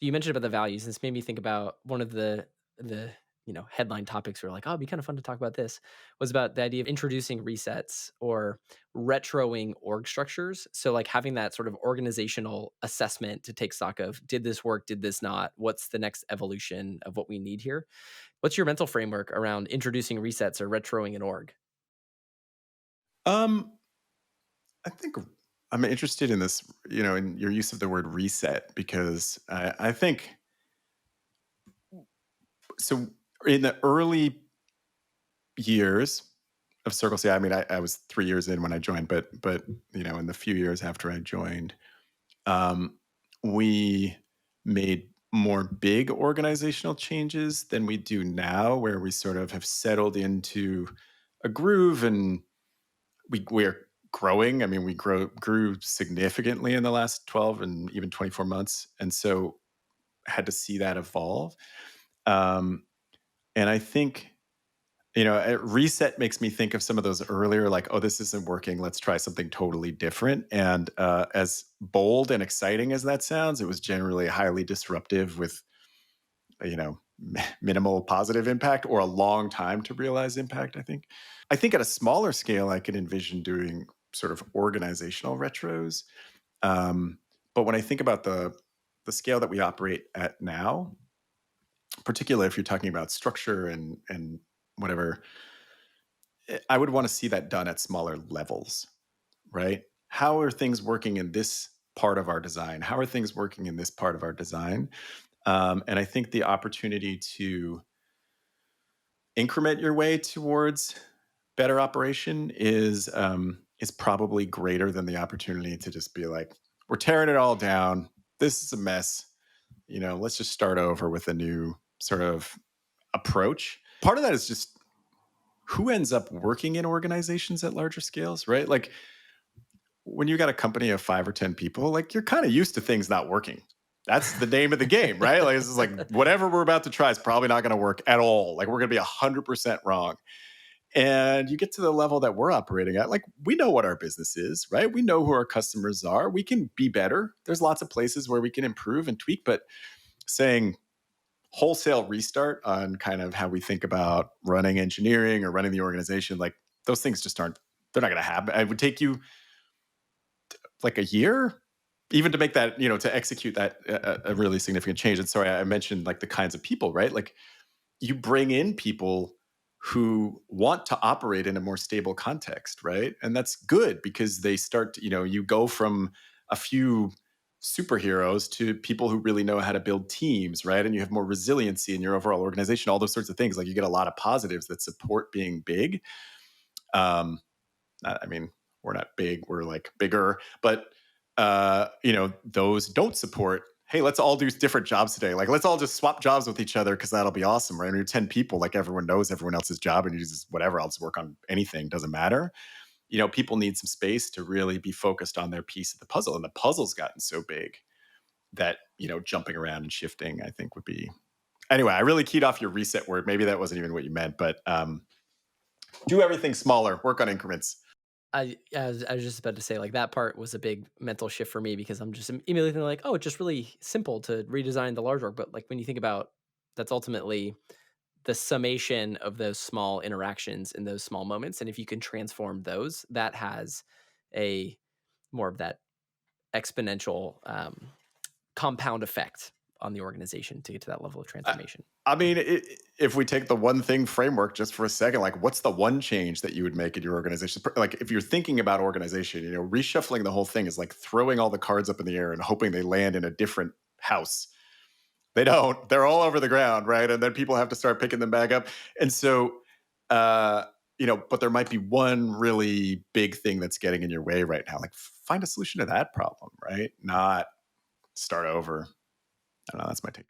You mentioned about the values. This made me think about one of the headline topics. Were like, oh, it'd be kind of fun to talk about this. Was about the idea of introducing resets or retroing org structures. So like having that sort of organizational assessment to take stock of did this work, did this not? What's the next evolution of what we need here? What's your mental framework around introducing resets or retroing an org? Um, I think I'm interested in this, in your use of the word reset, because I think so. In the early years of CircleCI, I mean, I was 3 years in when I joined, but in the few years after I joined, um, we made more big organizational changes than we do now, where we sort of have settled into a groove, and we're growing. I mean, we grew significantly in the last 12 and even 24 months, and so had to see that evolve. Um, and I think a reset makes me think of some of those earlier, like, oh, this isn't working. Let's try something totally different. And as bold and exciting as that sounds, it was generally highly disruptive with, minimal positive impact or a long time to realize impact, I think. I think at a smaller scale, I could envision doing sort of organizational retros. Um, but when I think about the scale that we operate at now, particularly if you're talking about structure and whatever, I would want to see that done at smaller levels, right? How are things working in this part of our design? How are things working in this part of our design? And I think the opportunity to increment your way towards better operation is probably greater than the opportunity to just be like, we're tearing it all down. This is a mess. Let's just start over with a new sort of approach. Part of that is just who ends up working in organizations at larger scales, right? Like when you got a company of 5 or 10 people, like you're kind of used to things not working. That's the name of the game, right? Like this is like whatever we're about to try is probably not going to work at all. Like we're going to be 100% wrong. And you get to the level that we're operating at, like we know what our business is, right? We know who our customers are. We can be better. There's lots of places where we can improve and tweak, but saying wholesale restart on kind of how we think about running engineering or running the organization, like those things just aren't, they're not going to happen. It would take you like a year even to make that, to execute that a really significant change. And sorry, I mentioned like the kinds of people, right? Like you bring in people who want to operate in a more stable context, right? And that's good because they start to, you go from a few superheroes to people who really know how to build teams, right? And you have more resiliency in your overall organization, all those sorts of things. Like you get a lot of positives that support being big. Um, I mean, we're not big, we're like bigger, but those don't support, hey, let's all do different jobs today. Like, let's all just swap jobs with each other because that'll be awesome, right? When you're 10 people, like everyone knows everyone else's job and you just whatever, I'll just work on anything, doesn't matter. People need some space to really be focused on their piece of the puzzle. And the puzzle's gotten so big that, jumping around and shifting, I think would be. Anyway, I really keyed off your reset word. Maybe that wasn't even what you meant, but do everything smaller, work on increments. I was just about to say, like, that part was a big mental shift for me because I'm just immediately thinking like, "Oh, it's just really simple to redesign the large org," but, like, when you think about that's ultimately the summation of those small interactions in those small moments, and if you can transform those, that has a more of that exponential, compound effect on the organization to get to that level of I, transformation. I mean, if we take the one thing framework just for a second, like what's the one change that you would make in your organization? Like if you're thinking about organization, reshuffling the whole thing is like throwing all the cards up in the air and hoping they land in a different house. They don't. They're all over the ground, right? And then people have to start picking them back up. And so, but there might be one really big thing that's getting in your way right now. Like find a solution to that problem, right? Not start over. I don't know. That's my take.